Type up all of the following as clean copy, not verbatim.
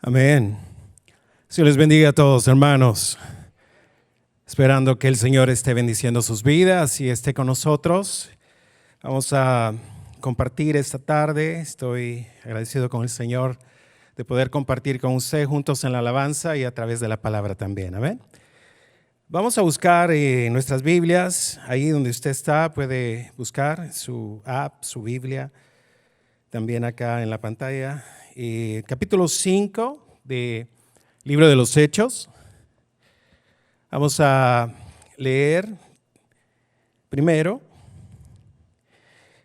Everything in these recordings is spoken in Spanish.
Amén. Dios les bendiga a todos, hermanos. Esperando que el Señor esté bendiciendo sus vidas y esté con nosotros. Vamos a compartir esta tarde. Estoy agradecido con el Señor de poder compartir con usted juntos en la alabanza y a través de la palabra también. Amén. Vamos a buscar nuestras Biblias. Ahí donde usted está puede buscar su app, su Biblia. También acá en la pantalla. Capítulo 5 del libro de los Hechos. Vamos a leer primero.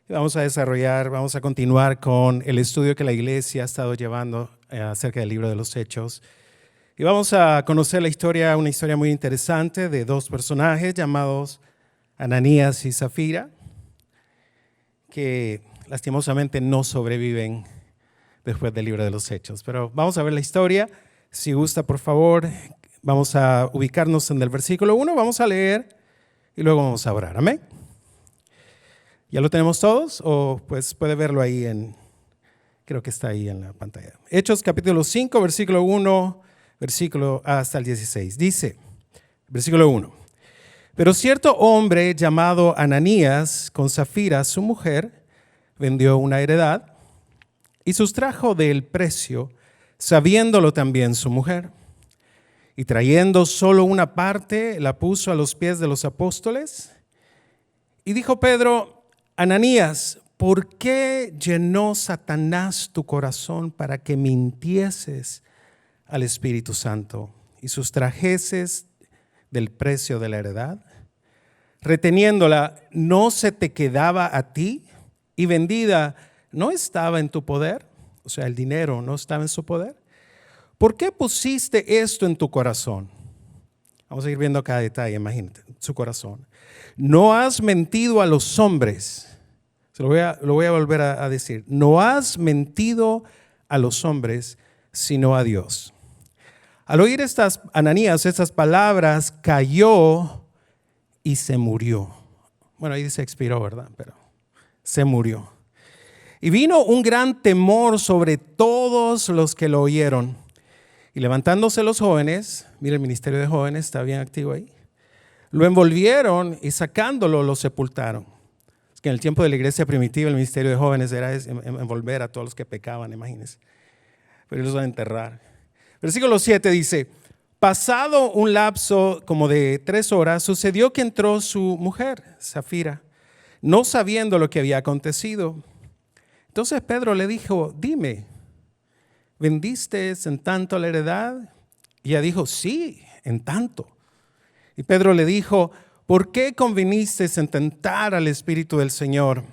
Vamos a continuar con el estudio que la iglesia ha estado llevando acerca del libro de los Hechos. Y vamos a conocer una historia muy interesante de dos personajes llamados Ananías y Zafira, que lastimosamente no sobreviven después del libro de los Hechos. Pero vamos a ver la historia. Si gusta, por favor, vamos a ubicarnos en el versículo 1, vamos a leer y luego vamos a orar. Amén. ¿Ya lo tenemos todos? O pues puede verlo ahí creo que está ahí en la pantalla. Hechos capítulo 5, versículo 1, versículo hasta el 16. Dice, versículo 1. Pero cierto hombre llamado Ananías, con Zafira, su mujer, vendió una heredad y sustrajo del precio, sabiéndolo también su mujer. Y trayendo solo una parte, la puso a los pies de los apóstoles. Y dijo Pedro: Ananías, ¿por qué llenó Satanás tu corazón para que mintieses al Espíritu Santo y sustrajeses del precio de la heredad? Reteniéndola, ¿no se te quedaba a ti? Y vendida, ¿no estaba en tu poder? O sea, el dinero no estaba en su poder. ¿Por qué pusiste esto en tu corazón? Vamos a ir viendo cada detalle, imagínate, su corazón. No has mentido a los hombres. Lo voy a volver a decir. No has mentido a los hombres, sino a Dios. Al oír Ananías estas palabras, cayó y se murió. Bueno, ahí se expiró, ¿verdad? Pero se murió. Y vino un gran temor sobre todos los que lo oyeron. Y levantándose los jóvenes, mira, el ministerio de jóvenes está bien activo ahí, lo envolvieron y sacándolo lo sepultaron. Es que en el tiempo de la iglesia primitiva el ministerio de jóvenes era envolver a todos los que pecaban, imagínense. Pero los van a enterrar. Versículo 7 dice: pasado un lapso como de 3 horas, sucedió que entró su mujer, Zafira, no sabiendo lo que había acontecido. Entonces Pedro le dijo: dime, ¿vendiste en tanto la heredad? Y ella dijo: sí, en tanto. Y Pedro le dijo: ¿por qué conviniste en tentar al Espíritu del Señor?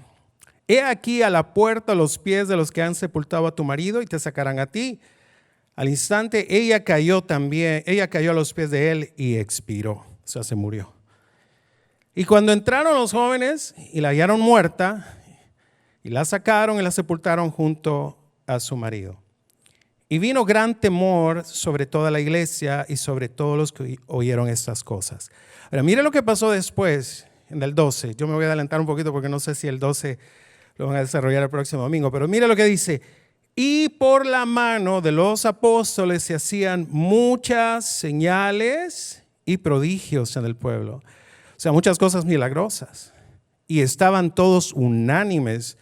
He aquí a la puerta los pies de los que han sepultado a tu marido y te sacarán a ti. Al instante ella cayó a los pies de él y expiró, o sea, se murió. Y cuando entraron los jóvenes y la hallaron muerta, y la sacaron y la sepultaron junto a su marido. Y vino gran temor sobre toda la iglesia y sobre todos los que oyeron estas cosas. Ahora, mire lo que pasó después, en el 12. Yo me voy a adelantar un poquito porque no sé si el 12 lo van a desarrollar el próximo domingo. Pero mire lo que dice. Y por la mano de los apóstoles se hacían muchas señales y prodigios en el pueblo. O sea, muchas cosas milagrosas. Y estaban todos unánimes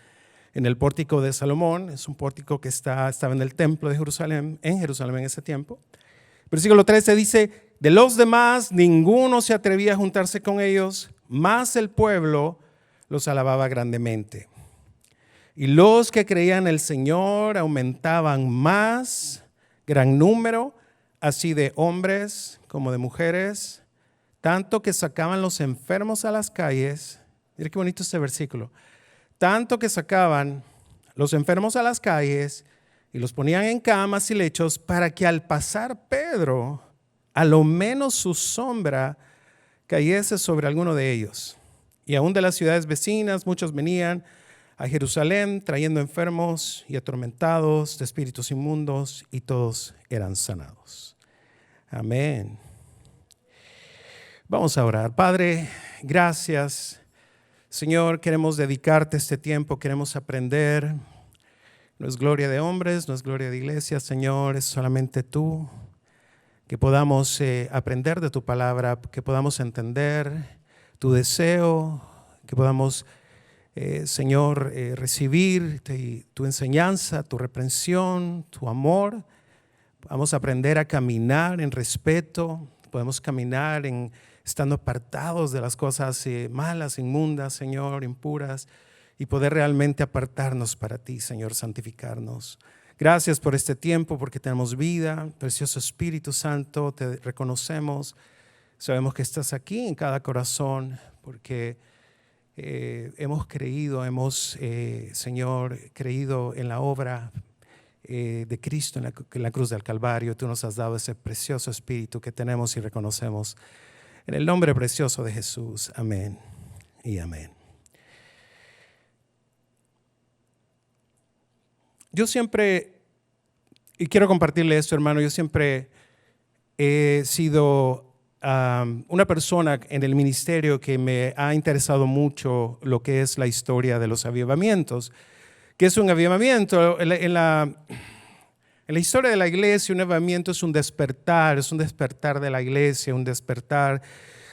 en el pórtico de Salomón. Es un pórtico que estaba en el templo de Jerusalén, en ese tiempo. Versículo 13 dice: de los demás ninguno se atrevía a juntarse con ellos, mas el pueblo los alababa grandemente. Y los que creían en el Señor aumentaban más, gran número, así de hombres como de mujeres, tanto que sacaban los enfermos a las calles. Mira qué bonito este versículo. Tanto que sacaban los enfermos a las calles y los ponían en camas y lechos para que al pasar Pedro, a lo menos su sombra cayese sobre alguno de ellos. Y aún de las ciudades vecinas muchos venían a Jerusalén trayendo enfermos y atormentados de espíritus inmundos, y todos eran sanados. Amén. Vamos a orar. Padre, gracias. Señor, queremos dedicarte este tiempo, queremos aprender. No es gloria de hombres, no es gloria de iglesia, Señor, es solamente tú. Que podamos aprender de tu palabra, que podamos entender tu deseo, que podamos, Señor, recibir tu enseñanza, tu reprensión, tu amor. Vamos a aprender a caminar en respeto, podemos caminar estando apartados de las cosas malas, inmundas, Señor, impuras, y poder realmente apartarnos para ti, Señor, santificarnos. Gracias por este tiempo, porque tenemos vida. Precioso Espíritu Santo, te reconocemos. Sabemos que estás aquí en cada corazón, porque hemos creído, Señor, creído en la obra de Cristo en la cruz del Calvario. Tú nos has dado ese precioso Espíritu que tenemos y reconocemos. En el nombre precioso de Jesús. Amén y amén. Yo siempre, y quiero compartirle esto, hermano, yo siempre he sido una persona en el ministerio que me ha interesado mucho lo que es la historia de los avivamientos. ¿Qué es un avivamiento? En la historia de la iglesia, un avivamiento es un despertar de la iglesia, un despertar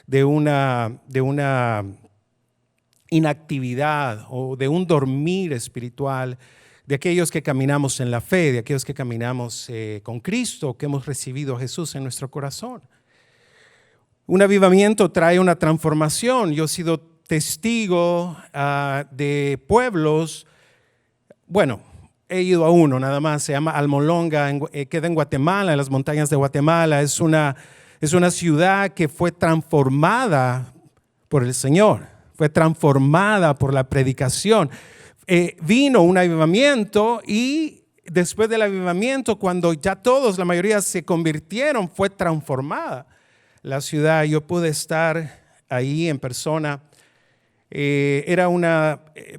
de una inactividad o de un dormir espiritual de aquellos que caminamos en la fe, de aquellos que caminamos con Cristo, que hemos recibido a Jesús en nuestro corazón. Un avivamiento trae una transformación. Yo he sido testigo de pueblos, bueno, he ido a uno nada más, se llama Almolonga, queda en Guatemala, en las montañas de Guatemala. Es una ciudad que fue transformada por el Señor, fue transformada por la predicación. Vino un avivamiento, y después del avivamiento, cuando ya todos, la mayoría se convirtieron, fue transformada la ciudad. Yo pude estar ahí en persona. Era un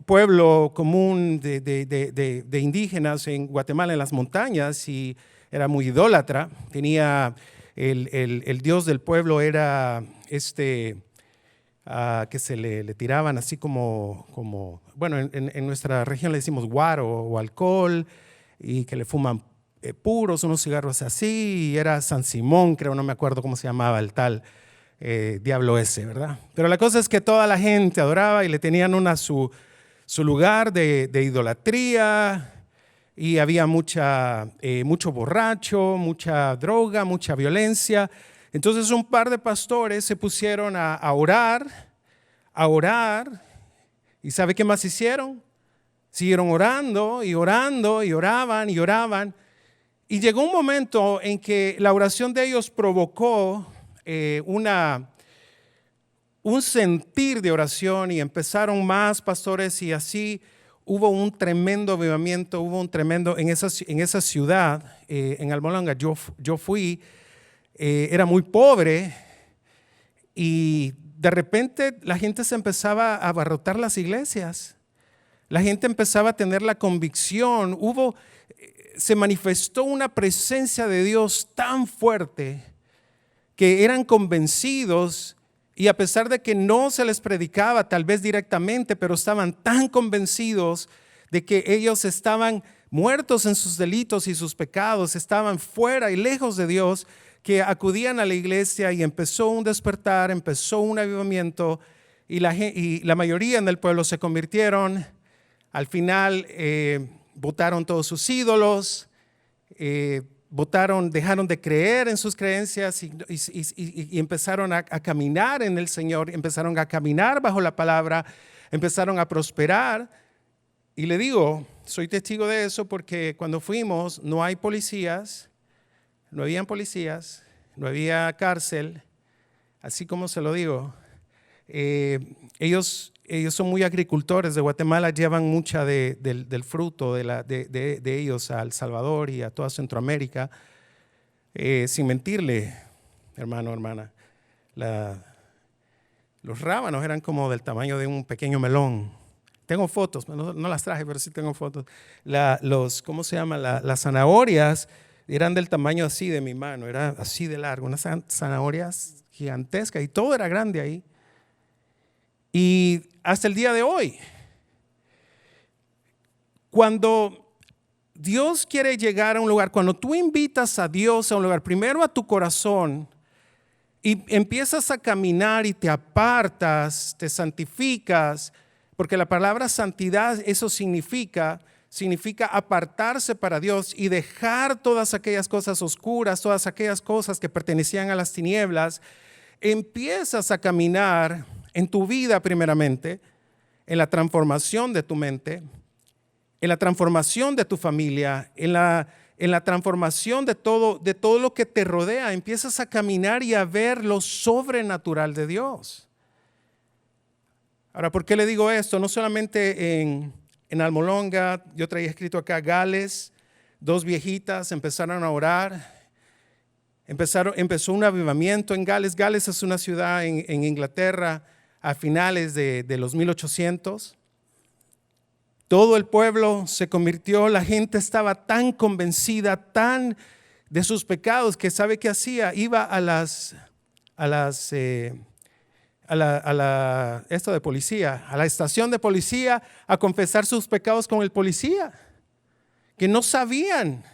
pueblo común de indígenas en Guatemala, en las montañas, y era muy idólatra. Tenía el dios del pueblo era que se le tiraban así como bueno, en nuestra región le decimos guaro o alcohol, y que le fuman puros, unos cigarros así, y era San Simón, creo, no me acuerdo cómo se llamaba el tal diablo ese, ¿verdad? Pero la cosa es que toda la gente adoraba y le tenían su lugar de idolatría, y había mucho borracho, mucha droga, mucha violencia. Entonces un par de pastores se pusieron a orar, ¿y sabe qué más hicieron? Siguieron orando y orando y oraban y oraban, y llegó un momento en que la oración de ellos provocó un sentir de oración, y empezaron más pastores, y así hubo un tremendo avivamiento, en esa ciudad, en Almolonga. Yo fui. Era muy pobre, y de repente la gente se empezaba a abarrotar las iglesias. La gente empezaba a tener la convicción. Se manifestó una presencia de Dios tan fuerte que eran convencidos, y a pesar de que no se les predicaba tal vez directamente, pero estaban tan convencidos de que ellos estaban muertos en sus delitos y sus pecados, estaban fuera y lejos de Dios, que acudían a la iglesia, y empezó un despertar, empezó un avivamiento, y la mayoría en el pueblo se convirtieron. Al final botaron todos sus ídolos, dejaron de creer en sus creencias, y empezaron a caminar en el Señor, empezaron a caminar bajo la palabra, empezaron a prosperar. Y le digo, soy testigo de eso, porque cuando fuimos no habían policías, no había cárcel, así como se lo digo. Ellos ellos son muy agricultores de Guatemala, llevan mucha del fruto de ellos a El Salvador y a toda Centroamérica. Sin mentirle, hermano, hermana, los rábanos eran como del tamaño de un pequeño melón. Tengo fotos, no las traje, pero sí tengo fotos. ¿Cómo se llama? Las zanahorias eran del tamaño así de mi mano, era así de largo, unas zanahorias gigantescas y todo era grande ahí. Y hasta el día de hoy, cuando Dios quiere llegar a un lugar, cuando tú invitas a Dios a un lugar, primero a tu corazón, y empiezas a caminar y te apartas, te santificas, porque la palabra santidad, eso significa apartarse para Dios y dejar todas aquellas cosas oscuras, todas aquellas cosas que pertenecían a las tinieblas. Empiezas a caminar en tu vida primeramente, en la transformación de tu mente, en la transformación de tu familia, en la transformación de todo lo que te rodea. Empiezas a caminar y a ver lo sobrenatural de Dios. Ahora, ¿por qué le digo esto? No solamente en Almolonga, yo traía escrito acá Gales, 2 viejitas empezaron a orar, empezó un avivamiento en Gales. Gales es una ciudad en Inglaterra a finales de los 1800. Todo el pueblo se convirtió, la gente estaba tan convencida, tan de sus pecados, que ¿sabe qué hacía? Iba a la estación de policía a confesar sus pecados con el policía, que no sabían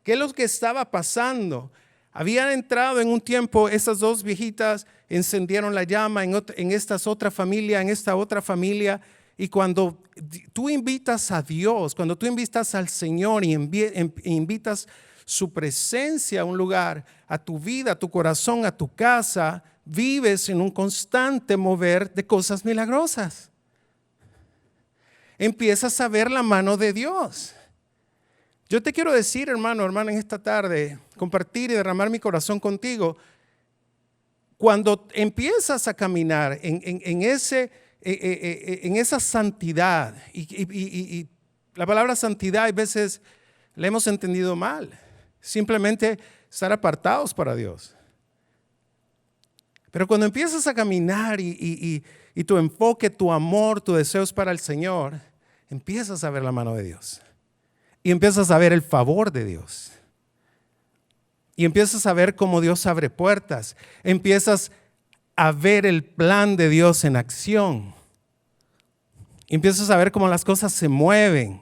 qué es lo que estaba pasando. Habían entrado en un tiempo, esas 2 viejitas encendieron la llama en esta otra familia, y cuando tú invitas a Dios, cuando tú invitas al Señor y invitas su presencia a un lugar, a tu vida, a tu corazón, a tu casa, vives en un constante mover de cosas milagrosas. Empiezas a ver la mano de Dios. Yo te quiero decir, hermano, hermana, en esta tarde, compartir y derramar mi corazón contigo. Cuando empiezas a caminar en esa santidad, y la palabra santidad a veces la hemos entendido mal, simplemente estar apartados para Dios. Pero cuando empiezas a caminar y tu enfoque, tu amor, tu deseo es para el Señor, empiezas a ver la mano de Dios. Y empiezas a ver el favor de Dios. Y empiezas a ver cómo Dios abre puertas. Empiezas a ver el plan de Dios en acción. Y empiezas a ver cómo las cosas se mueven.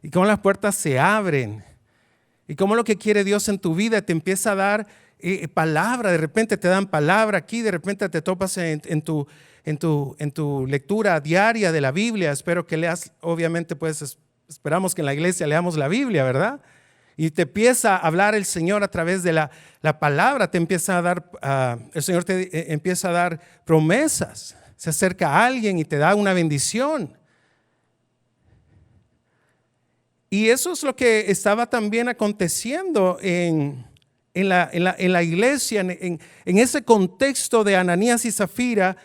Y cómo las puertas se abren. Y cómo lo que quiere Dios en tu vida te empieza a dar palabra. De repente te dan palabra aquí. De repente te topas en tu lectura diaria de la Biblia. Espero que leas, obviamente pues esperamos que en la iglesia leamos la Biblia, ¿verdad? Y te empieza a hablar el Señor a través de la palabra, te empieza a dar, el Señor te empieza a dar promesas, se acerca a alguien y te da una bendición. Y eso es lo que estaba también aconteciendo en la iglesia, en ese contexto de Ananías y Zafira.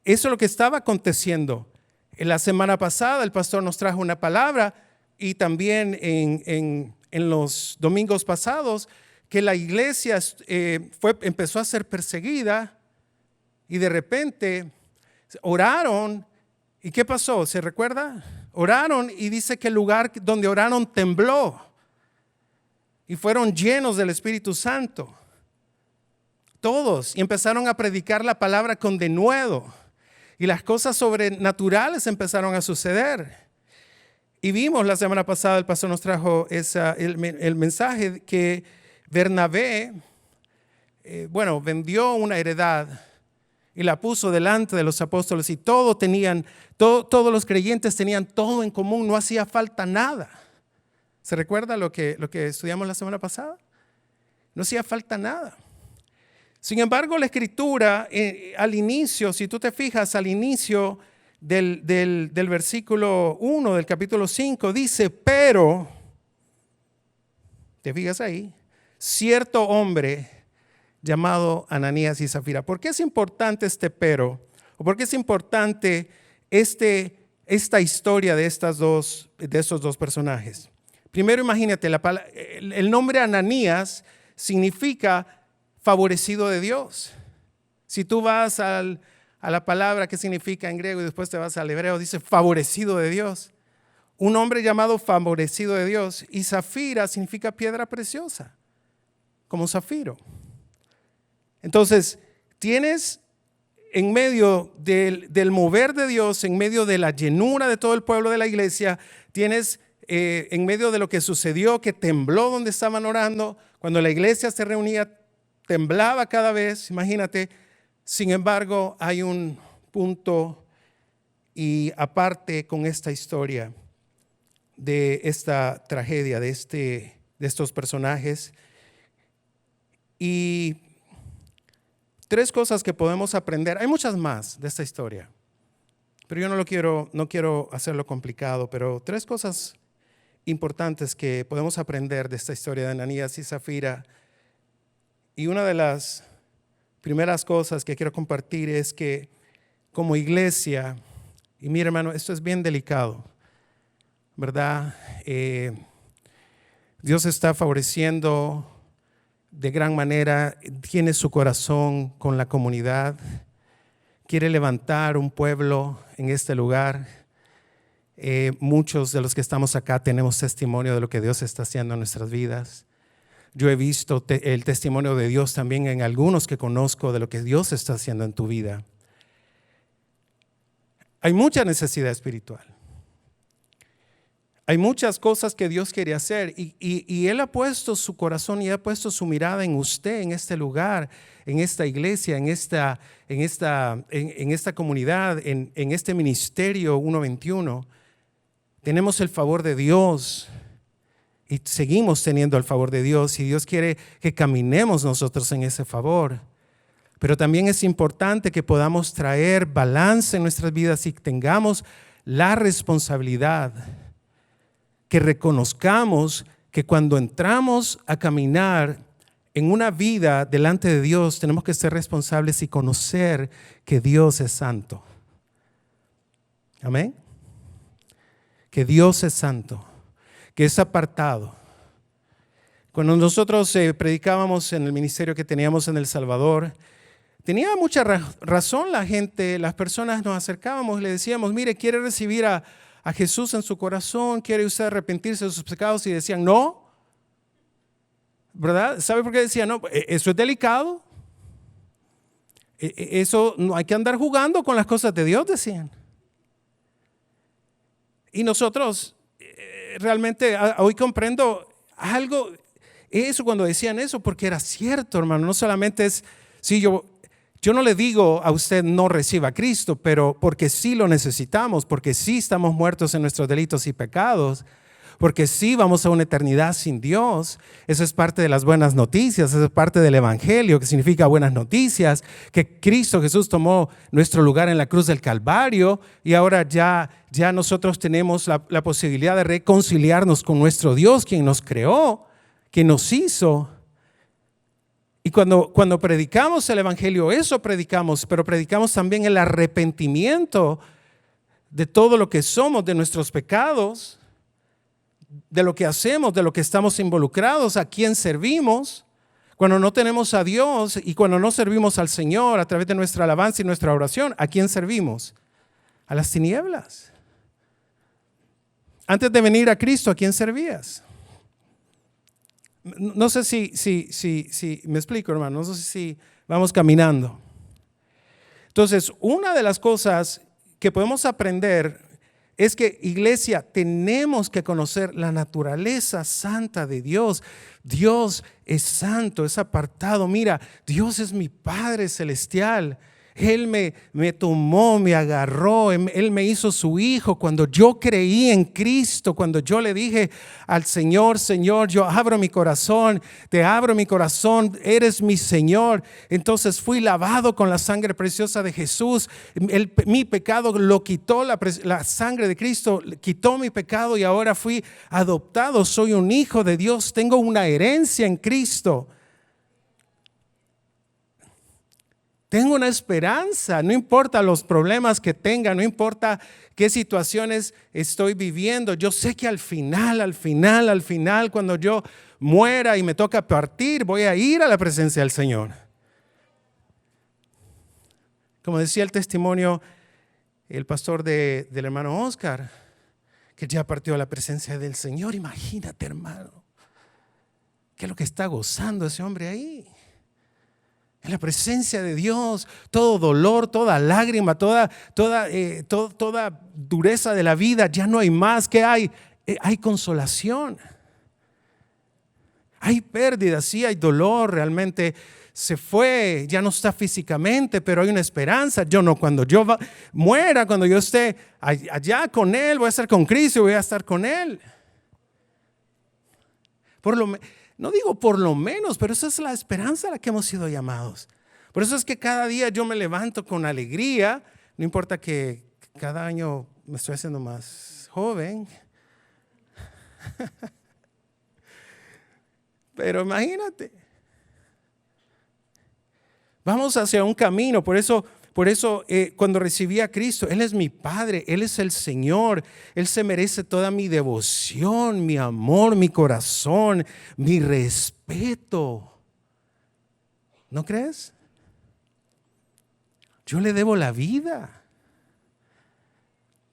Eso es lo que estaba aconteciendo. En la semana pasada el pastor nos trajo una palabra, y también en los domingos pasados, que la iglesia empezó a ser perseguida, y de repente oraron. ¿Y qué pasó? ¿Se recuerda? Oraron, y dice que el lugar donde oraron tembló y fueron llenos del Espíritu Santo. Todos, y empezaron a predicar la palabra con denuedo, y las cosas sobrenaturales empezaron a suceder. Y vimos la semana pasada, el pastor nos trajo el mensaje que Bernabé, vendió una heredad y la puso delante de los apóstoles, y todos los creyentes tenían todo en común, no hacía falta nada. ¿Se recuerda lo que estudiamos la semana pasada? No hacía falta nada. Sin embargo, la Escritura al inicio, si tú te fijas al inicio del versículo 1 del capítulo 5, dice: pero, ¿te fijas ahí? Cierto hombre llamado Ananías y Zafira. ¿Por qué es importante este pero? ¿O por qué es importante esta historia de estos dos personajes. Primero imagínate, el nombre Ananías significa favorecido de Dios. Si tú vas a la palabra que significa en griego y después te vas al hebreo, dice favorecido de Dios. Un hombre llamado favorecido de Dios. Y zafira significa piedra preciosa, como zafiro. Entonces, tienes en medio del mover de Dios, en medio de la llenura de todo el pueblo de la iglesia, tienes en medio de lo que sucedió, que tembló donde estaban orando, cuando la iglesia se reunía, temblaba cada vez, imagínate. Sin embargo, hay un punto y aparte con esta historia de esta tragedia, de estos personajes. Y tres cosas que podemos aprender. Hay muchas más de esta historia, pero yo no quiero hacerlo complicado, pero tres cosas importantes que podemos aprender de esta historia de Ananías y Zafira. Y una de las primeras cosas que quiero compartir es que como iglesia, y mira hermano, esto es bien delicado, ¿verdad? Dios está favoreciendo de gran manera, tiene su corazón con la comunidad, quiere levantar un pueblo en este lugar. Muchos de los que estamos acá tenemos testimonio de lo que Dios está haciendo en nuestras vidas. Yo he visto el testimonio de Dios también en algunos que conozco de lo que Dios está haciendo en tu vida. Hay mucha necesidad espiritual. Hay muchas cosas que Dios quiere hacer y Él ha puesto su corazón y ha puesto su mirada en usted, en este lugar, en esta iglesia, en esta comunidad, en este ministerio 121. Tenemos el favor de Dios y seguimos teniendo el favor de Dios y Dios quiere que caminemos nosotros en ese favor. Pero también es importante que podamos traer balance en nuestras vidas y tengamos la responsabilidad, que reconozcamos que cuando entramos a caminar en una vida delante de Dios, tenemos que ser responsables y conocer que Dios es santo. Amén. Que Dios es santo, que es apartado. Cuando nosotros predicábamos en el ministerio que teníamos en El Salvador, tenía mucha razón la gente, las personas nos acercábamos y le decíamos, mire, ¿quiere recibir a Jesús en su corazón? ¿Quiere usted arrepentirse de sus pecados? Y decían, no. ¿Verdad? ¿Sabe por qué decían no? Eso es delicado. Eso no hay que andar jugando con las cosas de Dios, decían. Y nosotros realmente hoy comprendo algo, eso cuando decían eso, porque era cierto, hermano. No solamente es, sí, yo no le digo a usted no reciba a Cristo, pero porque sí lo necesitamos, porque sí estamos muertos en nuestros delitos y pecados, porque sí vamos a una eternidad sin Dios. Eso es parte de las buenas noticias, eso es parte del Evangelio, que significa buenas noticias, que Cristo Jesús tomó nuestro lugar en la cruz del Calvario y ahora ya nosotros tenemos la posibilidad de reconciliarnos con nuestro Dios, quien nos creó, quien nos hizo. Y cuando predicamos el Evangelio, eso predicamos, pero predicamos también el arrepentimiento de todo lo que somos, de nuestros pecados, de lo que hacemos, de lo que estamos involucrados, a quién servimos. Cuando no tenemos a Dios y cuando no servimos al Señor a través de nuestra alabanza y nuestra oración, ¿a quién servimos? A las tinieblas. Antes de venir a Cristo, ¿a quién servías? No sé si me explico, hermano, no sé si vamos caminando. Entonces, una de las cosas que podemos aprender es que, iglesia, tenemos que conocer la naturaleza santa de Dios. Dios es santo, es apartado. Mira, Dios es mi Padre celestial. Él me tomó, me agarró, Él me hizo su hijo. Cuando yo creí en Cristo, cuando yo le dije al Señor, Señor, yo abro mi corazón, te abro mi corazón, eres mi Señor. Entonces fui lavado con la sangre preciosa de Jesús. Mi pecado lo quitó, la sangre de Cristo quitó mi pecado y ahora fui adoptado. Soy un hijo de Dios, tengo una herencia en Cristo. Tengo una esperanza, no importa los problemas que tenga, no importa qué situaciones estoy viviendo. Yo sé que al final, cuando yo muera y me toca partir, voy a ir a la presencia del Señor. Como decía el testimonio, el pastor del hermano Oscar, que ya partió a la presencia del Señor. Imagínate, hermano, qué es lo que está gozando ese hombre ahí. En la presencia de Dios, todo dolor, toda lágrima, toda dureza de la vida, ya no hay más. ¿Qué hay? Hay consolación. Hay pérdida, sí, hay dolor, realmente se fue, ya no está físicamente, pero hay una esperanza. Cuando yo muera, cuando yo esté allá con Él, voy a estar con Cristo y voy a estar con Él. No digo por lo menos, pero esa es la esperanza a la que hemos sido llamados. Por eso es que cada día yo me levanto con alegría, no importa que cada año me estoy haciendo más joven. Pero imagínate, vamos hacia un camino. Por eso cuando recibí a Cristo, Él es mi Padre, Él es el Señor. Él se merece toda mi devoción, mi amor, mi corazón, mi respeto. ¿No crees? Yo le debo la vida.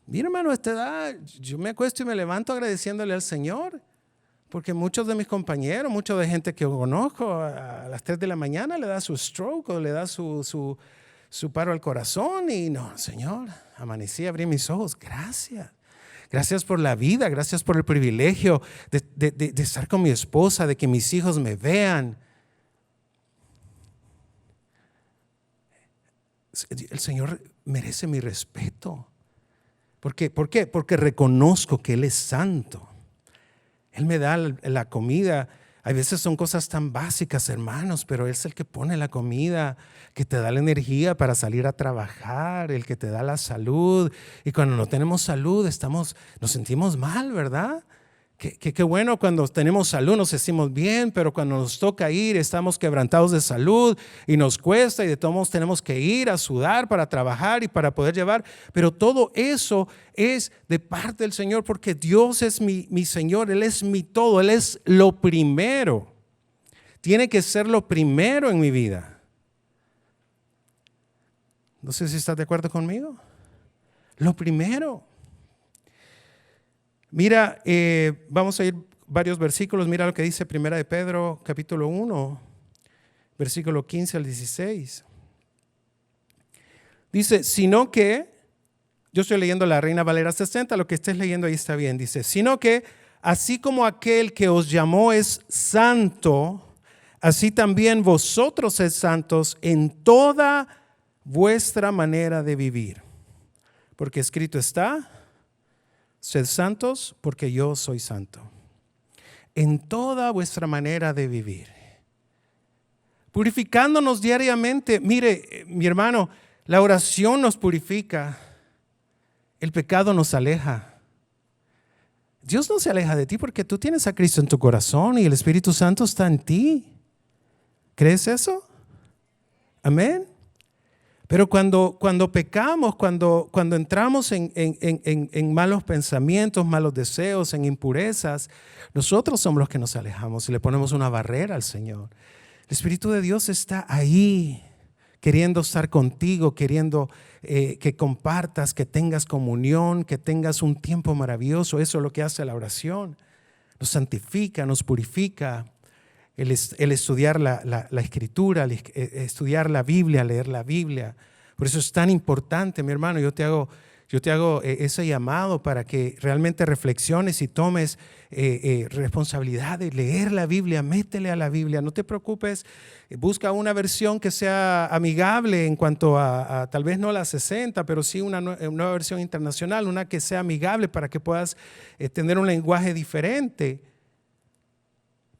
Mira, hermano, a esta edad yo me acuesto y me levanto agradeciéndole al Señor. Porque muchos de mis compañeros, mucha de gente que conozco, a las 3 de la mañana le da su stroke o le da su paro al corazón. Y no, Señor, amanecí, abrí mis ojos. Gracias. Gracias por la vida, gracias por el privilegio de estar con mi esposa, de que mis hijos me vean. El Señor merece mi respeto. ¿Por qué? Porque reconozco que Él es santo. Él me da la comida. A veces son cosas tan básicas, hermanos, pero Él es el que pone la comida, que te da la energía para salir a trabajar, el que te da la salud. Y cuando no tenemos salud, nos sentimos mal, ¿verdad? Qué bueno cuando tenemos salud, nos sentimos bien, pero cuando nos toca ir, estamos quebrantados de salud y nos cuesta y de todos modos tenemos que ir a sudar para trabajar y para poder llevar. Pero todo eso es de parte del Señor, porque Dios es mi Señor, Él es mi todo, Él es lo primero. Tiene que ser lo primero en mi vida. No sé si estás de acuerdo conmigo. Lo primero. Mira, vamos a ir varios versículos. Mira lo que dice 1 de Pedro, capítulo 1, versículo 15 al 16. Dice, sino que, yo estoy leyendo la Reina Valera 60, lo que estés leyendo ahí está bien. Dice, sino que así como aquel que os llamó es santo, así también vosotros sed santos en toda vuestra manera de vivir. Porque escrito está, sed santos porque yo soy santo. En toda vuestra manera de vivir. Purificándonos diariamente. Mire, mi hermano, la oración nos purifica. El pecado nos aleja. Dios no se aleja de ti porque tú tienes a Cristo en tu corazón y el Espíritu Santo está en ti. ¿Crees eso? Amén. Pero cuando pecamos, cuando entramos en malos pensamientos, malos deseos, en impurezas, nosotros somos los que nos alejamos y le ponemos una barrera al Señor. El Espíritu de Dios está ahí, queriendo estar contigo, queriendo que compartas, que tengas comunión, que tengas un tiempo maravilloso. Eso es lo que hace la oración. Nos santifica, nos purifica. El estudiar la Escritura, estudiar la Biblia, leer la Biblia. Por eso es tan importante, mi hermano. Yo te hago ese llamado para que realmente reflexiones y tomes responsabilidad de leer la Biblia. Métele a la Biblia. No te preocupes. Busca una versión que sea amigable en cuanto a tal vez no la 60, pero sí una nueva versión internacional, una que sea amigable para que puedas tener un lenguaje diferente.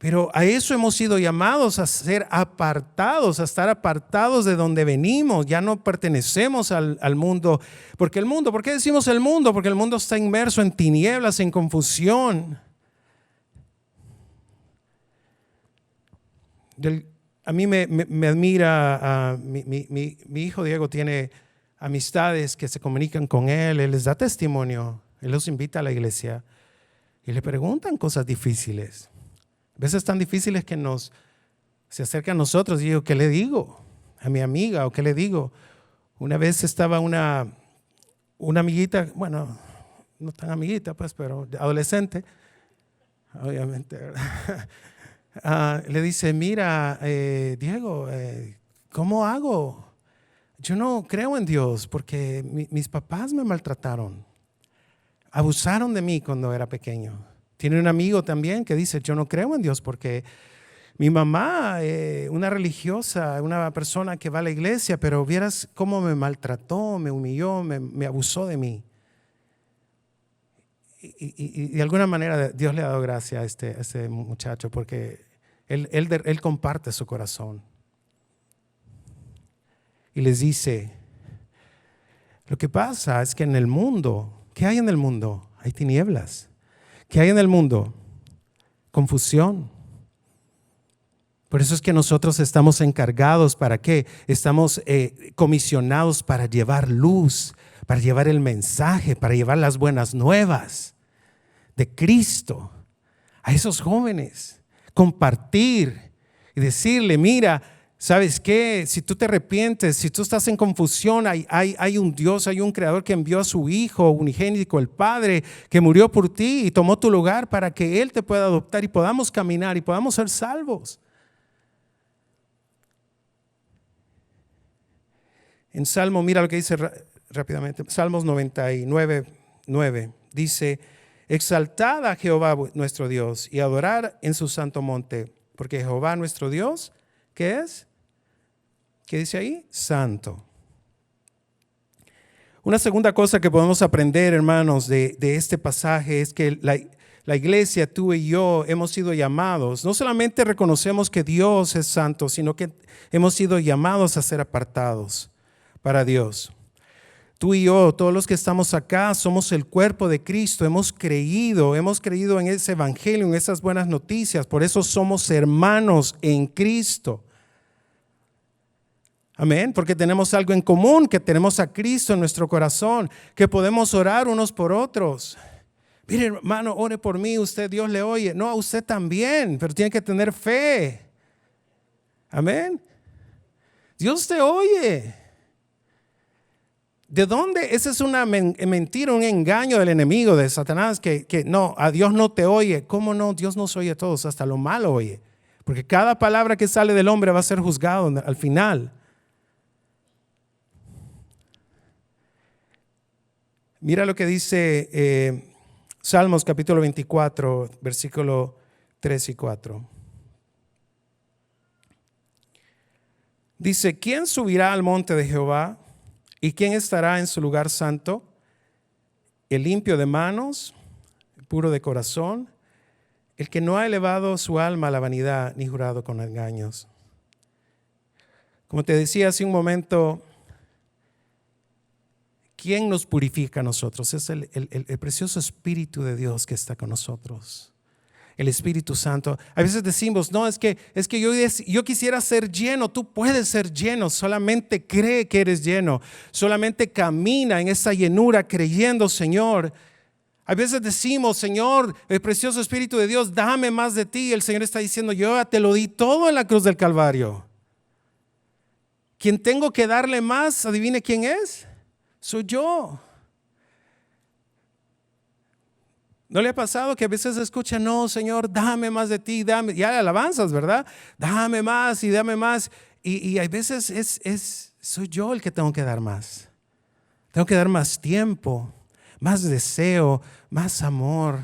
Pero a eso hemos sido llamados, a ser apartados, a estar apartados de donde venimos. Ya no pertenecemos al mundo. ¿Por qué decimos el mundo? Porque el mundo está inmerso en tinieblas, en confusión. a mí me admira, mi hijo Diego tiene amistades que se comunican con él les da testimonio, él los invita a la iglesia y le preguntan cosas difíciles. A veces tan difíciles que se acerca a nosotros y digo, ¿qué le digo a mi amiga o qué le digo? Una vez estaba una amiguita, bueno, no tan amiguita pues, pero adolescente, obviamente, ¿verdad? Le dice, mira, Diego, ¿cómo hago? Yo no creo en Dios porque mis papás me maltrataron, abusaron de mí cuando era pequeño. Tiene un amigo también que dice, yo no creo en Dios porque mi mamá, una religiosa, una persona que va a la iglesia, pero vieras cómo me maltrató, me humilló, me abusó de mí. Y de alguna manera Dios le ha dado gracia a este muchacho porque él comparte su corazón. Y les dice, lo que pasa es que en el mundo, ¿qué hay en el mundo? Hay tinieblas. ¿Qué hay en el mundo? Confusión. Por eso es que nosotros estamos encargados, ¿para qué? Estamos comisionados para llevar luz, para llevar el mensaje, para llevar las buenas nuevas de Cristo a esos jóvenes. Compartir y decirle, mira, ¿sabes qué? Si tú te arrepientes, si tú estás en confusión, hay un Dios, hay un Creador que envió a su Hijo unigénito, el Padre, que murió por ti y tomó tu lugar para que Él te pueda adoptar y podamos caminar y podamos ser salvos. En Salmo, mira lo que dice rápidamente, Salmos 99:9, dice, exaltad a Jehová nuestro Dios y adorar en su santo monte, porque Jehová nuestro Dios, ¿qué es? ¿Qué dice ahí? Santo. Una segunda cosa que podemos aprender, hermanos, de este pasaje es que la iglesia, tú y yo, hemos sido llamados, no solamente reconocemos que Dios es santo, sino que hemos sido llamados a ser apartados para Dios. Tú y yo, todos los que estamos acá, somos el cuerpo de Cristo, hemos creído en ese evangelio, en esas buenas noticias, por eso somos hermanos en Cristo. Amén, porque tenemos algo en común, que tenemos a Cristo en nuestro corazón, que podemos orar unos por otros. Mire, hermano, ore por mí, usted, Dios le oye. No, a usted también, pero tiene que tener fe. Amén. Dios te oye. ¿De dónde? Esa es una mentira, un engaño del enemigo, de Satanás, que no, a Dios no te oye. ¿Cómo no? Dios nos oye a todos, hasta lo malo oye. Porque cada palabra que sale del hombre va a ser juzgado al final. Mira lo que dice Salmos capítulo 24, versículo 3 y 4. Dice, ¿quién subirá al monte de Jehová? ¿Y quién estará en su lugar santo? El limpio de manos, el puro de corazón, el que no ha elevado su alma a la vanidad ni jurado con engaños. Como te decía hace un momento, ¿quién nos purifica a nosotros? Es el precioso Espíritu de Dios que está con nosotros. El Espíritu Santo. A veces decimos, no, es que yo quisiera ser lleno. Tú puedes ser lleno, solamente cree que eres lleno. Solamente camina en esa llenura creyendo, Señor. A veces decimos, Señor, el precioso Espíritu de Dios, dame más de ti. El Señor está diciendo, yo ya te lo di todo en la cruz del Calvario. Quien tengo que darle más, adivine quién es. Soy yo. ¿No le ha pasado que a veces escucha, no, Señor, dame más de ti, dame, ya alabanzas, ¿verdad? Dame más y dame más. Y a veces soy yo el que tengo que dar más. Tengo que dar más tiempo, más deseo, más amor.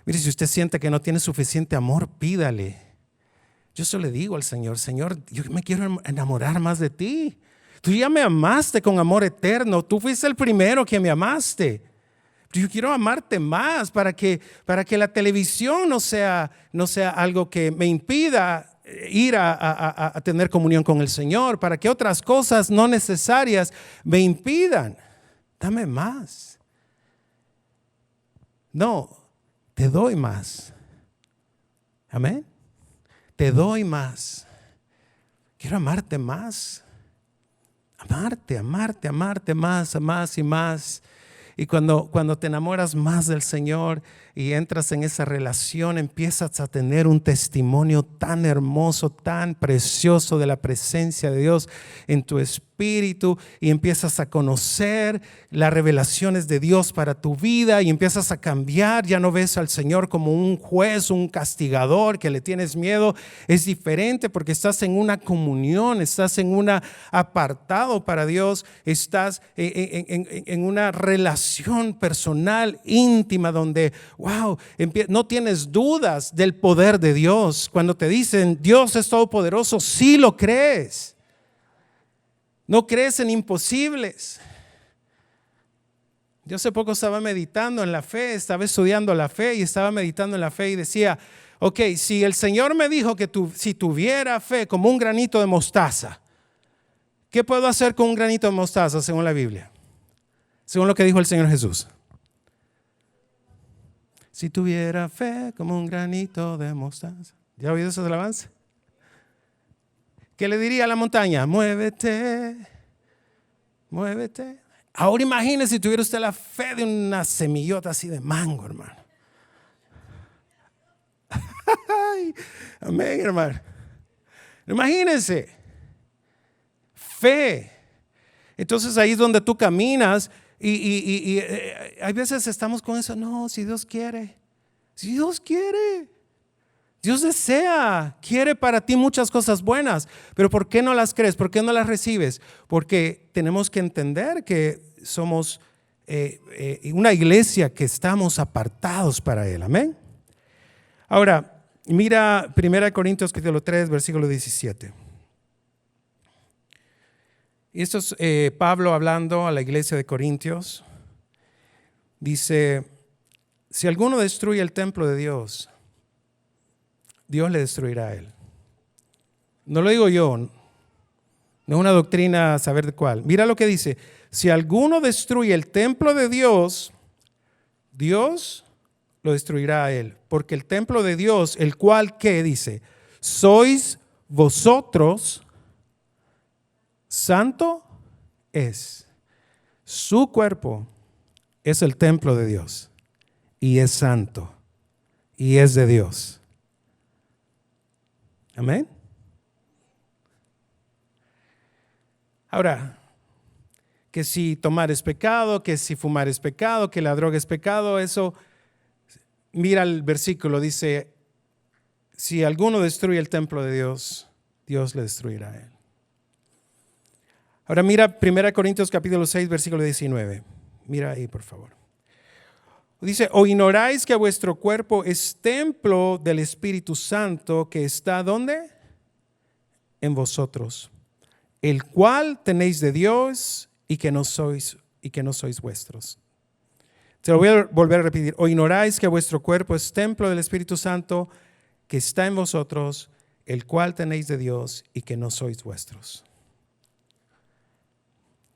Mire, si usted siente que no tiene suficiente amor, pídale. Yo solo le digo al Señor, Señor, yo me quiero enamorar más de ti. Tú ya me amaste con amor eterno. Tú fuiste el primero que me amaste. Yo quiero amarte más para que la televisión no sea algo que me impida ir a tener comunión con el Señor, para que otras cosas no necesarias me impidan. Dame más. No, te doy más. Amén. Te doy más. quiero amarte más. Amarte más y más. Y cuando te enamoras más del Señor y entras en esa relación, empiezas a tener un testimonio tan hermoso, tan precioso de la presencia de Dios en tu espíritu, y empiezas a conocer las revelaciones de Dios para tu vida y empiezas a cambiar. Ya no ves al Señor como un juez, un castigador que le tienes miedo. Es diferente porque estás en una comunión, estás en un apartado para Dios, estás en una relación personal, íntima, donde, wow, no tienes dudas del poder de Dios. Cuando te dicen Dios es todopoderoso, sí lo crees. No crees en imposibles. Yo hace poco estaba meditando en la fe, estaba estudiando la fe y estaba meditando en la fe y decía, ok, si el Señor me dijo que si tuviera fe como un granito de mostaza, ¿qué puedo hacer con un granito de mostaza según la Biblia? Según lo que dijo el Señor Jesús. Si tuviera fe como un granito de mostaza. ¿Ya ha oído esa alabanza? ¿Qué le diría a la montaña? Muévete, muévete. Ahora imagine si tuviera usted la fe de una semillota así de mango, hermano. Amén, hermano. Imagínense. Fe. Entonces ahí es donde tú caminas y hay veces estamos con eso. No, si Dios quiere. Si Dios quiere. Dios desea, quiere para ti muchas cosas buenas, pero ¿por qué no las crees? ¿Por qué no las recibes? Porque tenemos que entender que somos una iglesia que estamos apartados para Él. Amén. Ahora, mira 1 Corintios capítulo 3, versículo 17. Y esto es Pablo hablando a la iglesia de Corintios. Dice, si alguno destruye el templo de Dios, Dios le destruirá a él. No lo digo yo, no es una doctrina saber de cuál. Mira lo que dice, si alguno destruye el templo de Dios, Dios lo destruirá a él. Porque el templo de Dios, el cual, ¿qué dice? Sois vosotros, santo es. Su cuerpo es el templo de Dios y es santo y es de Dios. Amén. Ahora, que si tomar es pecado, que si fumar es pecado, que la droga es pecado, eso, mira el versículo, dice, si alguno destruye el templo de Dios, Dios le destruirá a él. Ahora mira 1 Corintios capítulo 6, versículo 19. Mira ahí, por favor. Dice, ¿o ignoráis que vuestro cuerpo es templo del Espíritu Santo que está ¿dónde? En vosotros, el cual tenéis de Dios y que no sois vuestros. Se lo voy a volver a repetir. ¿O ignoráis que vuestro cuerpo es templo del Espíritu Santo que está en vosotros, el cual tenéis de Dios y que no sois vuestros?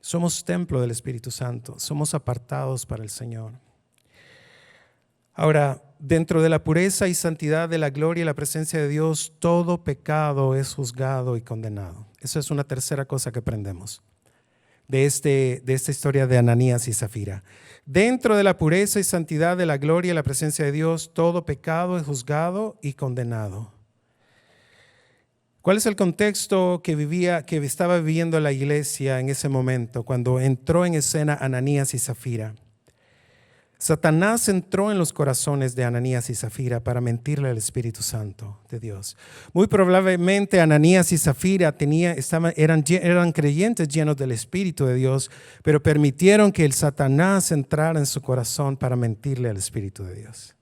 Somos templo del Espíritu Santo, somos apartados para el Señor. Ahora, dentro de la pureza y santidad de la gloria y la presencia de Dios, todo pecado es juzgado y condenado. Esa es una tercera cosa que aprendemos de esta historia de Ananías y Zafira. Dentro de la pureza y santidad de la gloria y la presencia de Dios, todo pecado es juzgado y condenado. ¿Cuál es el contexto que estaba viviendo la iglesia en ese momento, cuando entró en escena Ananías y Zafira? Satanás entró en los corazones de Ananías y Zafira para mentirle al Espíritu Santo de Dios. Muy probablemente Ananías y Zafira eran creyentes llenos del Espíritu de Dios, pero permitieron que el Satanás entrara en su corazón para mentirle al Espíritu de Dios.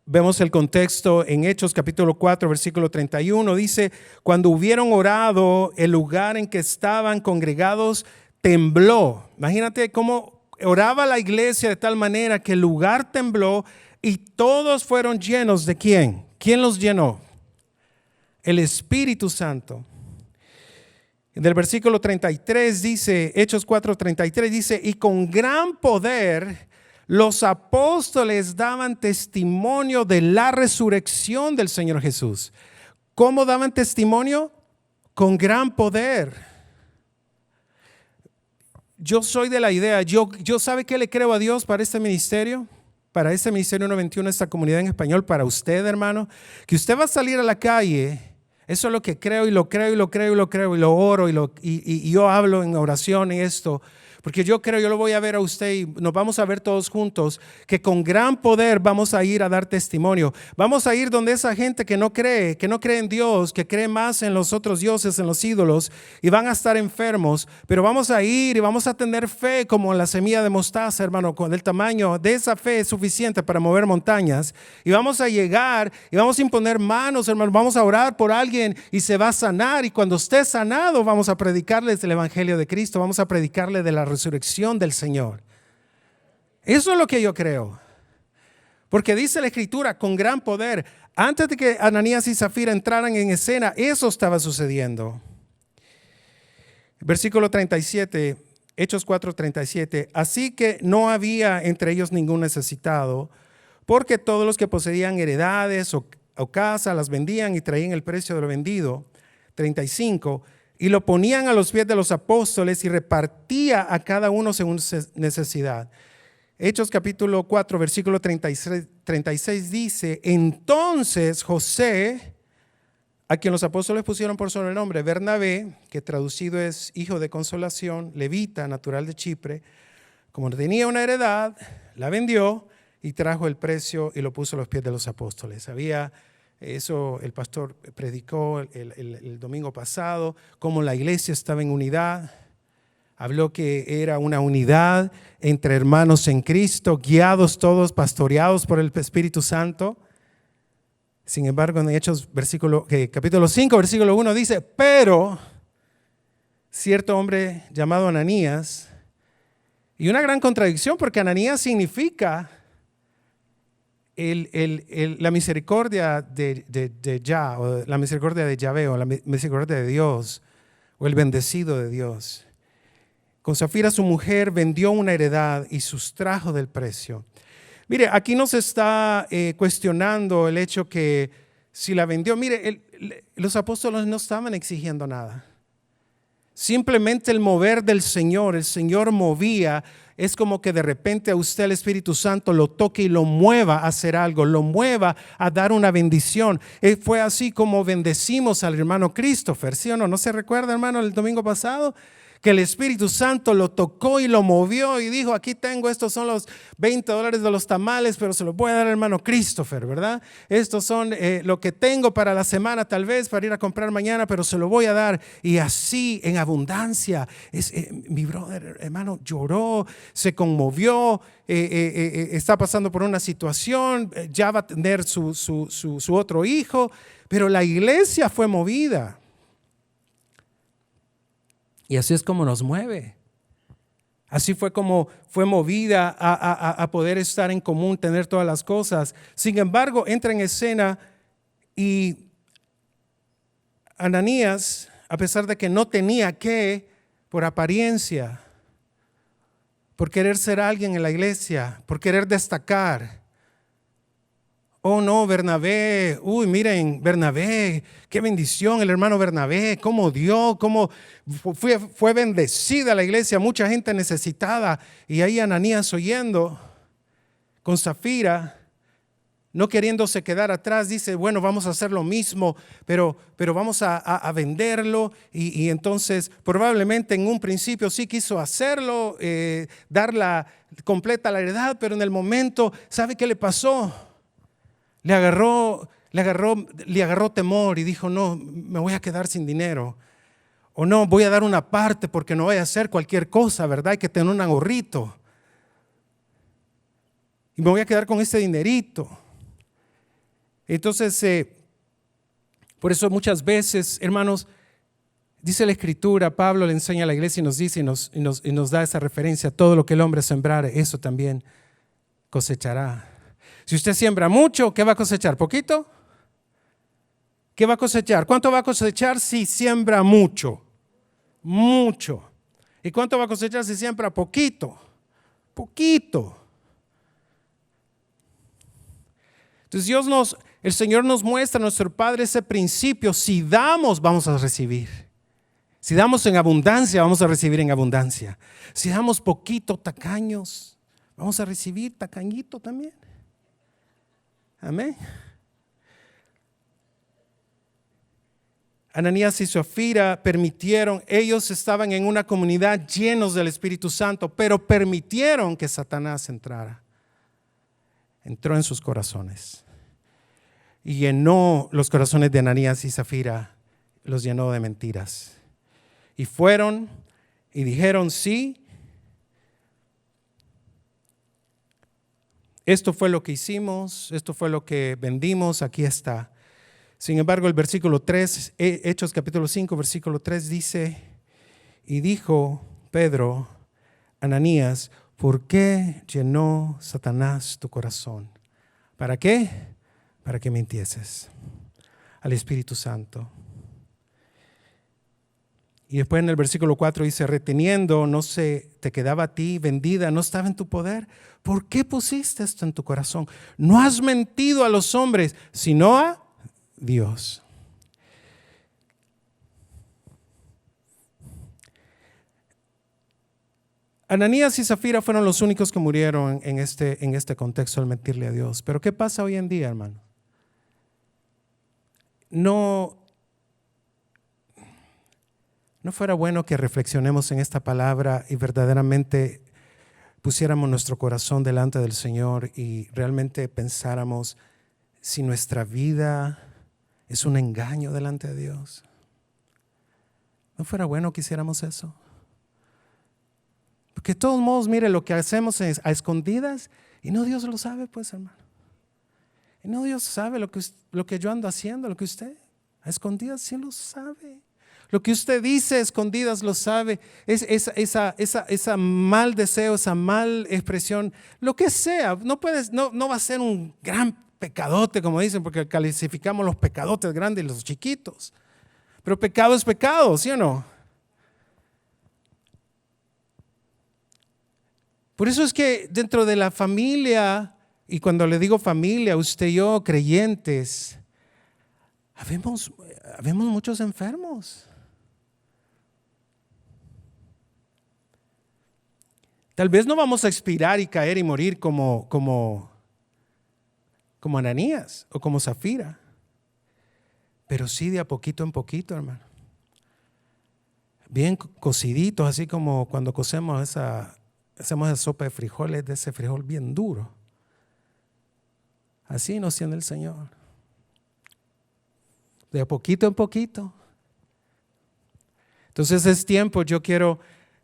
Vemos el contexto en Hechos capítulo 4, versículo 31. Dice, cuando hubieron orado, el lugar en que estaban congregados tembló. Imagínate cómo oraba la iglesia de tal manera que el lugar tembló y todos fueron llenos ¿de quién? ¿Quién los llenó? El Espíritu Santo. Del versículo 33 dice, Hechos 4:33 dice, y con gran poder Los apóstoles daban testimonio de la resurrección del Señor Jesús. ¿Cómo daban testimonio? Con gran poder. Yo soy de la idea, yo ¿sabe qué le creo a Dios para este ministerio? Para este ministerio 121, esta comunidad en español, para usted, hermano, que usted va a salir a la calle. Eso es lo que creo y lo creo y lo creo y lo creo y lo oro y yo hablo en oración y esto. Porque yo creo, yo lo voy a ver a usted y nos vamos a ver todos juntos, que con gran poder vamos a ir a dar testimonio. Vamos a ir donde esa gente que no cree en Dios, que cree más en los otros dioses, en los ídolos, y van a estar enfermos. Pero vamos a ir y vamos a tener fe como la semilla de mostaza, hermano, con el tamaño de esa fe es suficiente para mover montañas. Y vamos a llegar y vamos a imponer manos, hermano, vamos a orar por alguien y se va a sanar. Y cuando esté sanado, vamos a predicarles el evangelio de Cristo, vamos a predicarle de la resurrección del Señor. Eso es lo que yo creo. Porque dice la Escritura, con gran poder. Antes de que Ananías y Zafira entraran en escena, eso estaba sucediendo. Versículo 37, Hechos 4:37. Así que no había entre ellos ningún necesitado, porque todos los que poseían heredades o casas las vendían y traían el precio de lo vendido. 35. Y lo ponían a los pies de los apóstoles y repartía a cada uno según su necesidad. Hechos capítulo 4, versículo 36 dice, entonces José, a quien los apóstoles pusieron por sobrenombre Bernabé, que traducido es hijo de consolación, levita, natural de Chipre, como tenía una heredad, la vendió y trajo el precio y lo puso a los pies de los apóstoles. Eso el pastor predicó el domingo pasado, cómo la iglesia estaba en unidad. Habló que era una unidad entre hermanos en Cristo, guiados todos, pastoreados por el Espíritu Santo. Sin embargo, en Hechos capítulo 5, versículo 1 dice, pero cierto hombre llamado Ananías, y una gran contradicción porque Ananías significa la misericordia de Yah, o la misericordia de Yahvé, o la misericordia de Dios, o el bendecido de Dios. Con Zafira su mujer vendió una heredad y sustrajo del precio. Mire, aquí nos está cuestionando el hecho que si la vendió, mire, los apóstoles no estaban exigiendo nada. Simplemente el mover del Señor, el Señor movía. Es como que de repente a usted el Espíritu Santo lo toque y lo mueva a hacer algo, lo mueva a dar una bendición. Fue así como bendecimos al hermano Christopher, ¿sí o no? ¿No se recuerda, hermano, el domingo pasado? Que el Espíritu Santo lo tocó y lo movió y dijo, aquí tengo, estos son los $20 de los tamales, pero se los voy a dar al hermano Christopher, ¿verdad? Estos son lo que tengo para la semana, tal vez para ir a comprar mañana, pero se lo voy a dar. Y así en abundancia, mi brother, hermano, lloró, se conmovió, está pasando por una situación, ya va a tener su otro hijo, pero la iglesia fue movida. Y así es como nos mueve. Así fue como fue movida a poder estar en común, tener todas las cosas. Sin embargo, entra en escena y Ananías, a pesar de que no tenía por apariencia, por querer ser alguien en la iglesia, por querer destacar. Oh no, Bernabé, miren, Bernabé, qué bendición el hermano Bernabé, cómo dio, cómo fue bendecida la iglesia, mucha gente necesitada. Y ahí Ananías oyendo con Zafira, no queriéndose quedar atrás, dice, bueno, vamos a hacer lo mismo, pero vamos a venderlo. Y entonces probablemente en un principio sí quiso hacerlo, dar completa la heredad, pero en el momento, ¿sabe qué le pasó? Le agarró temor y dijo, no, me voy a quedar sin dinero. O no, voy a dar una parte porque no voy a hacer cualquier cosa, ¿verdad? Hay que tener un ahorrito. Y me voy a quedar con este dinerito. Entonces, por eso muchas veces, hermanos, dice la Escritura, Pablo le enseña a la iglesia y nos dice y nos da esa referencia, todo lo que el hombre sembrare, eso también cosechará. Si usted siembra mucho, ¿qué va a cosechar? ¿Poquito? ¿Qué va a cosechar? ¿Cuánto va a cosechar si siembra mucho? Mucho. ¿Y cuánto va a cosechar si siembra poquito? Poquito. Entonces el Señor nos muestra, nuestro Padre, ese principio. Si damos, vamos a recibir. Si damos en abundancia, vamos a recibir en abundancia. Si damos poquito, tacaños, vamos a recibir tacañito también. Amén. Ananías y Zafira permitieron, ellos estaban en una comunidad llenos del Espíritu Santo, pero permitieron que Satanás entrara. Entró en sus corazones y llenó los corazones de Ananías y Zafira, los llenó de mentiras. Y fueron y dijeron: sí, esto fue lo que hicimos, esto fue lo que vendimos, aquí está. Sin embargo, el versículo 3, Hechos capítulo 5, versículo 3 dice: y dijo Pedro, Ananías, ¿por qué llenó Satanás tu corazón? ¿Para qué? Para que mintieses al Espíritu Santo. Y después en el versículo 4 dice: reteniendo, no se te quedaba a ti, vendida, no estaba en tu poder. ¿Por qué pusiste esto en tu corazón? No has mentido a los hombres, sino a Dios. Ananías y Zafira fueron los únicos que murieron en este contexto al mentirle a Dios. Pero ¿qué pasa hoy en día, hermano? No fuera bueno que reflexionemos en esta palabra y verdaderamente pusiéramos nuestro corazón delante del Señor y realmente pensáramos si nuestra vida es un engaño delante de Dios. ¿No fuera bueno que hiciéramos eso? Porque de todos modos, mire, lo que hacemos es a escondidas y no Dios lo sabe, pues, hermano. Y no Dios sabe lo que yo ando haciendo, lo que usted a escondidas sí lo sabe. Lo que usted dice a escondidas lo sabe. Esa mal deseo, esa mal expresión, lo que sea, no va a ser un gran pecadote, como dicen, porque calificamos los pecadotes grandes y los chiquitos. Pero pecado es pecado, ¿sí o no? Por eso es que dentro de la familia, y cuando le digo familia, usted y yo, creyentes, habemos muchos enfermos. Tal vez no vamos a expirar y caer y morir como Ananías o como Zafira, pero sí de a poquito en poquito, hermano. Bien cociditos, así como cuando hacemos esa sopa de frijoles, de ese frijol bien duro. Así nos tiene el Señor. De a poquito en poquito. Entonces es tiempo,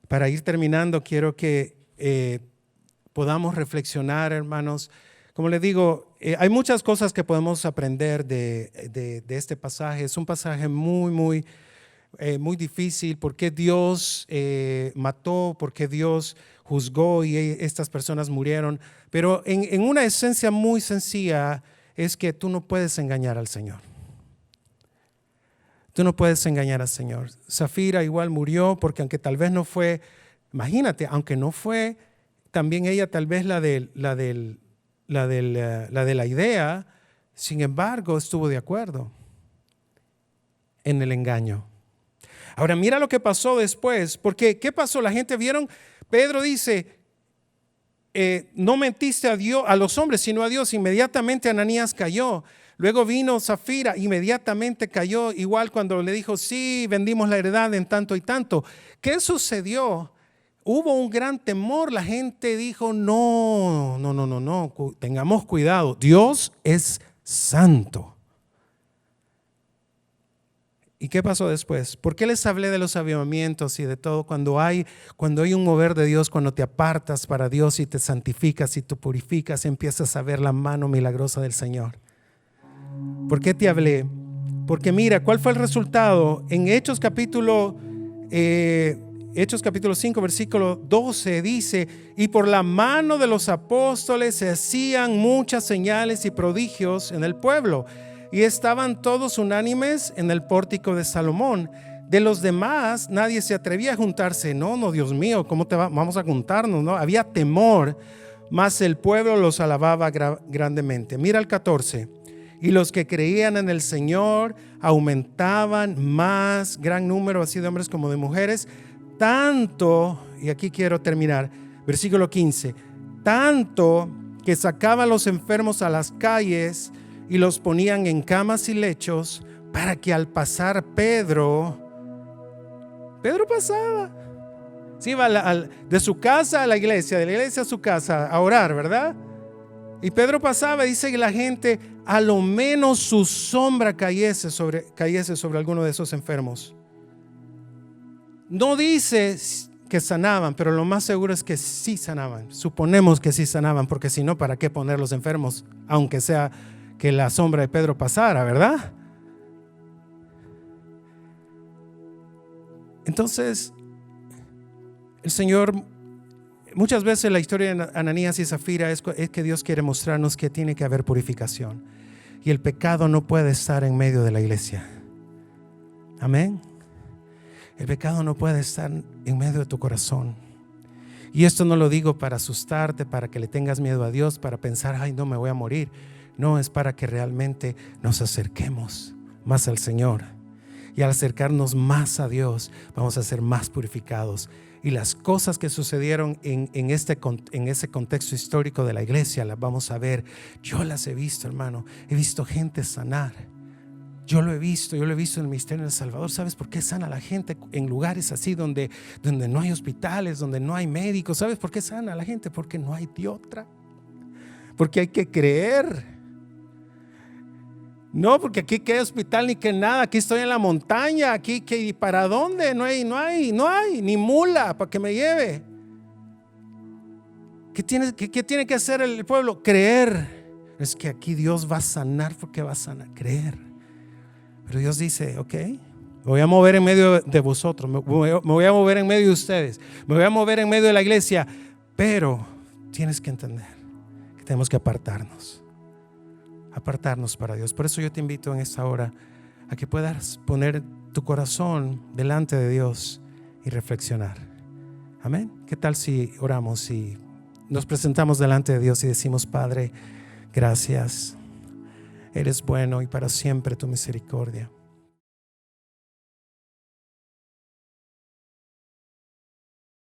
para ir terminando, quiero que podamos reflexionar, hermanos. Como les digo, hay muchas cosas que podemos aprender de este pasaje. Es un pasaje muy difícil. ¿Por qué Dios mató? ¿Por qué Dios juzgó y estas personas murieron? Pero en una esencia muy sencilla es que tú no puedes engañar al Señor. Tú no puedes engañar al Señor. Zafira igual murió porque aunque tal vez no fue, imagínate, aunque no fue también ella tal vez la de la idea, sin embargo estuvo de acuerdo en el engaño. Ahora mira lo que pasó después, porque ¿qué pasó? La gente vieron, Pedro dice, no mentiste a Dios, a los hombres, sino a Dios. Inmediatamente Ananías cayó. Luego vino Zafira, inmediatamente cayó, igual cuando le dijo, sí, vendimos la heredad en tanto y tanto. ¿Qué sucedió? Hubo un gran temor, la gente dijo, no, tengamos cuidado, Dios es santo. ¿Y qué pasó después? ¿Por qué les hablé de los avivamientos y de todo? Cuando hay un mover de Dios, cuando te apartas para Dios y te santificas y te purificas, empiezas a ver la mano milagrosa del Señor. ¿Por qué te hablé? Porque mira, ¿cuál fue el resultado? En Hechos capítulo 5, versículo 12 dice, y por la mano de los apóstoles se hacían muchas señales y prodigios en el pueblo, y estaban todos unánimes en el pórtico de Salomón. De los demás nadie se atrevía a juntarse. No, Dios mío, ¿cómo vamos a juntarnos? No, había temor mas el pueblo los alababa grandemente. Mira el 14. Y los que creían en el Señor aumentaban más, gran número así de hombres como de mujeres, tanto, y aquí quiero terminar, versículo 15, tanto que sacaban los enfermos a las calles y los ponían en camas y lechos, para que al pasar Pedro pasaba. Se iba de su casa a la iglesia, de la iglesia a su casa a orar, ¿verdad? Y Pedro pasaba, dice que la gente, a lo menos su sombra cayese sobre alguno de esos enfermos. No dice que sanaban, pero lo más seguro es que sí sanaban. Suponemos que sí sanaban, porque si no, ¿para qué poner los enfermos? Aunque sea que la sombra de Pedro pasara, ¿verdad? Entonces, el Señor, muchas veces la historia de Ananías y Zafira es que Dios quiere mostrarnos que tiene que haber purificación. Y el pecado no puede estar en medio de la iglesia. Amén. El pecado no puede estar en medio de tu corazón. Y esto no lo digo para asustarte, para que le tengas miedo a Dios, para pensar, ay, no, me voy a morir. No, es para que realmente nos acerquemos más al Señor. Y al acercarnos más a Dios, vamos a ser más purificados. Y las cosas que sucedieron en ese contexto histórico de la iglesia, las vamos a ver. Yo las he visto, hermano. He visto gente sanar. Yo lo he visto en el ministerio de El Salvador. ¿Sabes por qué sana la gente en lugares así donde no hay hospitales, donde no hay médicos? ¿Sabes por qué sana la gente? Porque no hay de otra. Porque hay que creer. No, porque aquí que hay hospital ni que nada. Aquí estoy en la montaña. Aquí que ¿para dónde? No hay ni mula para que me lleve. ¿Qué tiene que hacer el pueblo? Creer. Es que aquí Dios va a sanar. Porque va a sanar, creer. Pero Dios dice, ok, me voy a mover en medio de vosotros, me voy a mover en medio de ustedes, me voy a mover en medio de la iglesia, pero tienes que entender que tenemos que apartarnos para Dios. Por eso yo te invito en esta hora a que puedas poner tu corazón delante de Dios y reflexionar. Amén. ¿Qué tal si oramos y nos presentamos delante de Dios y decimos, Padre, gracias. Eres bueno y para siempre tu misericordia.